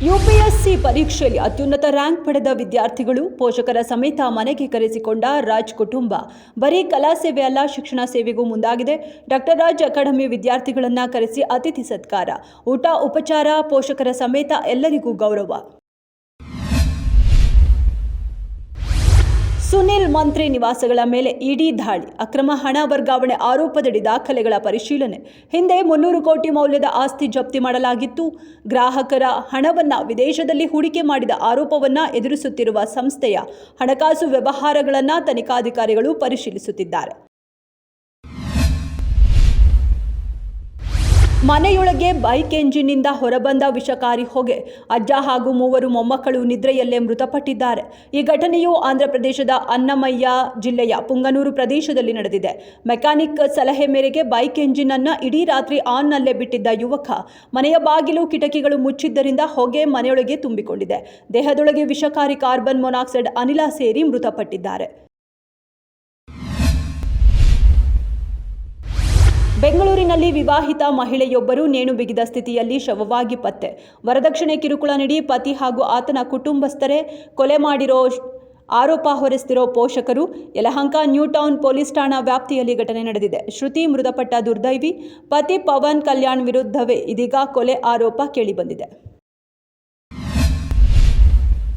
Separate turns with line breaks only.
UPSC ಪರೀಕ್ಷೆಯಲ್ಲಿ ಅತ್ಯುನ್ನತ rank ಪಡೆದ ವಿದ್ಯಾರ್ಥಿಗಳು ಪೋಷಕರ ಸಮೇತ ಮನೆಗೆ ಕರೆಸಿಕೊಂಡ ರಾಜ್ ಕುಟುಂಬ. ಬರೀ ಕಲಾ ಸೇವೆ ಅಲ್ಲ, ಶಿಕ್ಷಣ ಸೇವೆಗೂ ಮುಂದಾಗಿದೆ. ಡಾಕ್ಟರ್ ರಾಜ್ ಅಕಾಡೆಮಿ ವಿದ್ಯಾರ್ಥಿಗಳನ್ನ ಕರೆಸಿ ಅತಿಥಿ ಸತ್ಕಾರ, ಊಟ ಉಪಚಾರ, ಪೋಷಕರ ಸಮೇತ ಎಲ್ಲರಿಗೂ ಗೌರವ. ಸುನಿಲ್ ಮಂತ್ರಿ ನಿವಾಸಗಳ ಮೇಲೆ ಇಡಿ ದಾಳಿ, ಅಕ್ರಮ ಹಣ ವರ್ಗಾವಣೆ ಆರೋಪದಡಿ ದಾಖಲೆಗಳ ಪರಿಶೀಲನೆ. ಹಿಂದೆ 300 ಕೋಟಿ ಮೌಲ್ಯದ ಆಸ್ತಿ ಜಪ್ತಿ ಮಾಡಲಾಗಿತ್ತು. ಗ್ರಾಹಕರ ಹಣವನ್ನ ವಿದೇಶದಲ್ಲಿ ಹೂಡಿಕೆ ಮಾಡಿದ ಆರೋಪವನ್ನ ಎದುರಿಸುತ್ತಿರುವ ಸಂಸ್ಥೆಯ ಹಣಕಾಸು ವ್ಯವಹಾರಗಳನ್ನು ತನಿಖಾಧಿಕಾರಿಗಳು ಪರಿಶೀಲಿಸುತ್ತಿದ್ದಾರೆ. ಮನೆಯೊಳಗೆ ಬೈಕ್ ಎಂಜಿನ್ನಿಂದ ಹೊರಬಂದ ವಿಷಕಾರಿ ಹೊಗೆ, ಅಜ್ಜ ಹಾಗೂ 3 ಮೊಮ್ಮಕ್ಕಳು ನಿದ್ರೆಯಲ್ಲೇ ಮೃತಪಟ್ಟಿದ್ದಾರೆ. ಈ ಘಟನೆಯು ಆಂಧ್ರಪ್ರದೇಶದ ಅನ್ನಮಯ್ಯ ಜಿಲ್ಲೆಯ ಪುಂಗನೂರು ಪ್ರದೇಶದಲ್ಲಿ ನಡೆದಿದೆ. ಮೆಕ್ಯಾನಿಕ್ ಸಲಹೆ ಮೇರೆಗೆ ಬೈಕ್ ಎಂಜಿನ್ ಅನ್ನು ಇಡೀ ರಾತ್ರಿ ಆನ್ನಲ್ಲೇ ಬಿಟ್ಟಿದ್ದ ಯುವಕ ಮನೆಯ ಬಾಗಿಲು ಕಿಟಕಿಗಳು ಮುಚ್ಚಿದ್ದರಿಂದ ಹೊಗೆ ಮನೆಯೊಳಗೆ ತುಂಬಿಕೊಂಡಿದೆ. ದೇಹದೊಳಗೆ ವಿಷಕಾರಿ ಕಾರ್ಬನ್ ಮೊನಾಕ್ಸೈಡ್ ಅನಿಲ ಸೇರಿ ಮೃತಪಟ್ಟಿದ್ದಾರೆ. ಬೆಂಗಳೂರಿನಲ್ಲಿ ವಿವಾಹಿತ ಮಹಿಳೆಯೊಬ್ಬರು ನೇಣು ಬಿಗಿದ ಸ್ಥಿತಿಯಲ್ಲಿ ಶವವಾಗಿ ಪತ್ತೆ. ವರದಕ್ಷಿಣೆ ಕಿರುಕುಳ ನೀಡಿ ಪತಿ ಹಾಗೂ ಆತನ ಕುಟುಂಬಸ್ಥರೇ ಕೊಲೆ ಮಾಡಿರೋ ಆರೋಪ ಹೊರಿಸ್ತಿರೋ ಪೋಷಕರು. ಯಲಹಂಕ ನ್ಯೂ ಟೌನ್ ಪೊಲೀಸ್ ಠಾಣಾ ವ್ಯಾಪ್ತಿಯಲ್ಲಿ ಘಟನೆ ನಡೆದಿದೆ. ಶ್ರುತಿ ಮೃತಪಟ್ಟ ದುರ್ದೈವಿ. ಪತಿ ಪವನ್ ಕಲ್ಯಾಣ್ ವಿರುದ್ಧವೇ ಇದೀಗ ಕೊಲೆ ಆರೋಪ ಕೇಳಿಬಂದಿದೆ.